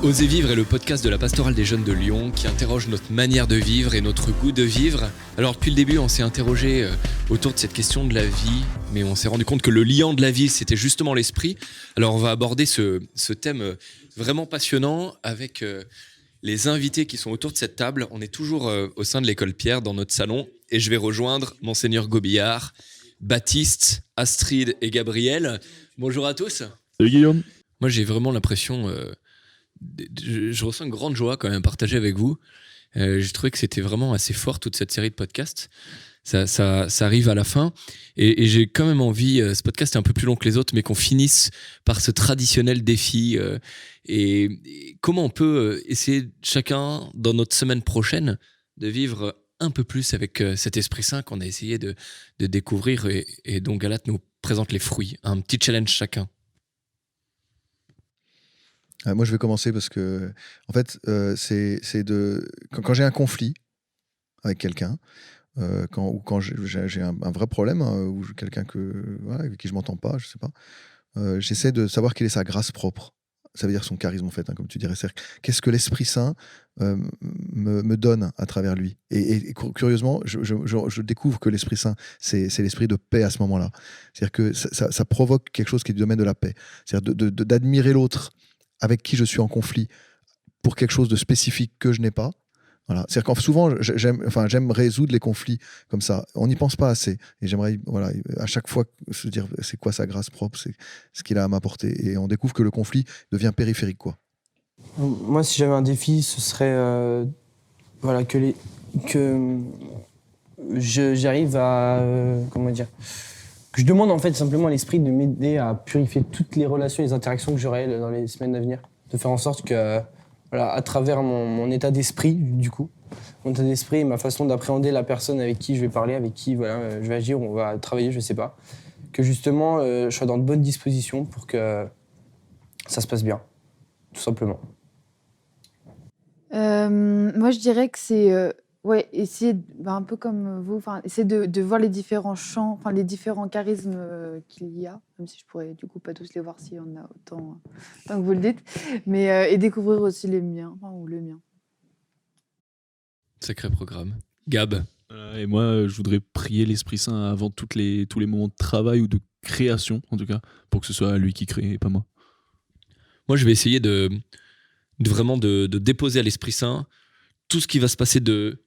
Osez vivre est le podcast de la Pastorale des Jeunes de Lyon qui interroge notre manière de vivre et notre goût de vivre. Alors depuis le début, on s'est interrogé autour de cette question de la vie, mais on s'est rendu compte que le liant de la vie, c'était justement l'esprit. Alors on va aborder ce thème vraiment passionnant avec les invités qui sont autour de cette table. On est toujours au sein de l'école Pierre, dans notre salon, et je vais rejoindre Monseigneur Gobillard, Baptiste, Astrid et Gabriel. Bonjour à tous. Salut Guillaume. Moi j'ai vraiment l'impression... je ressens une grande joie quand même à partager avec vous. J'ai trouvé que c'était vraiment assez fort toute cette série de podcasts. Ça arrive à la fin et j'ai quand même envie, ce podcast est un peu plus long que les autres, mais qu'on finisse par ce traditionnel défi et comment on peut essayer chacun dans notre semaine prochaine de vivre un peu plus avec cet Esprit Saint qu'on a essayé de découvrir et dont Galate nous présente les fruits. Un petit challenge chacun. Moi, je vais commencer parce que, en fait, quand j'ai un conflit avec quelqu'un, quand j'ai un vrai problème, ou quelqu'un avec qui je m'entends pas, je sais pas, j'essaie de savoir quelle est sa grâce propre. Ça veut dire son charisme, en fait, comme tu dirais. Qu'est-ce que l'Esprit Saint me donne à travers lui. Et curieusement, je découvre que l'Esprit Saint, c'est l'esprit de paix à ce moment-là. C'est-à-dire que ça provoque quelque chose qui est du domaine de la paix. C'est-à-dire d'admirer l'autre avec qui je suis en conflit pour quelque chose de spécifique que je n'ai pas. Voilà. C'est-à-dire que souvent, j'aime résoudre les conflits comme ça. On n'y pense pas assez. Et j'aimerais, à chaque fois, se dire c'est quoi sa grâce propre, c'est ce qu'il a à m'apporter. Et on découvre que le conflit devient périphérique, quoi. Moi, si j'avais un défi, ce serait que j'arrive à... que je demande en fait simplement à l'esprit de m'aider à purifier toutes les relations et les interactions que j'aurai dans les semaines à venir. De faire en sorte que, à travers mon état d'esprit, du coup, mon état d'esprit et ma façon d'appréhender la personne avec qui je vais parler, avec qui je vais agir, on va travailler, je sais pas, que justement je sois dans de bonnes dispositions pour que ça se passe bien, tout simplement. Moi, je dirais que c'est essayer, un peu comme vous, essayer de voir les différents champs, les différents charismes qu'il y a, même si je pourrais du coup pas tous les voir s'il y en a autant que vous le dites, mais et découvrir aussi les miens, ou le mien. Sacré programme. Gab. Et moi, je voudrais prier l'Esprit Saint avant tous les moments de travail ou de création, en tout cas, pour que ce soit lui qui crée et pas moi. Moi, je vais essayer de vraiment de déposer à l'Esprit Saint tout ce qui va se passer de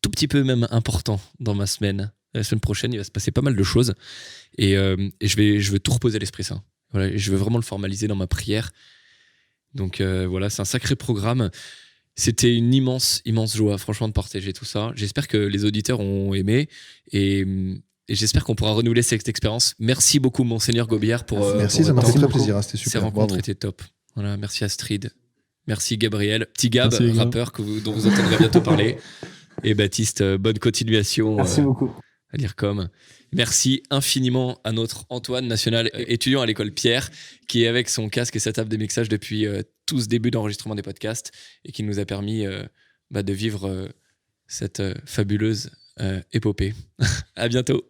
tout petit peu même important dans ma semaine. La semaine prochaine, il va se passer pas mal de choses et je vais tout reposer à l'Esprit Saint. Voilà, et je veux vraiment le formaliser dans ma prière. Donc c'est un sacré programme. C'était une immense joie, franchement, de partager tout ça. J'espère que les auditeurs ont aimé et j'espère qu'on pourra renouveler cette expérience. Merci beaucoup, Monseigneur Gobillard, pour merci, ça m'a fait très plaisir. C'était super. Ces rencontres étaient top. Voilà, merci Astrid. Merci Gabriel. Petit Gab, merci, rappeur dont vous entendrez bientôt parler. Et Baptiste, bonne continuation. Merci beaucoup. À l'IRCOM. Merci infiniment à notre Antoine, national étudiant à l'école Pierre, qui est avec son casque et sa table de mixage depuis tout ce début d'enregistrement des podcasts et qui nous a permis de vivre cette fabuleuse épopée. À bientôt.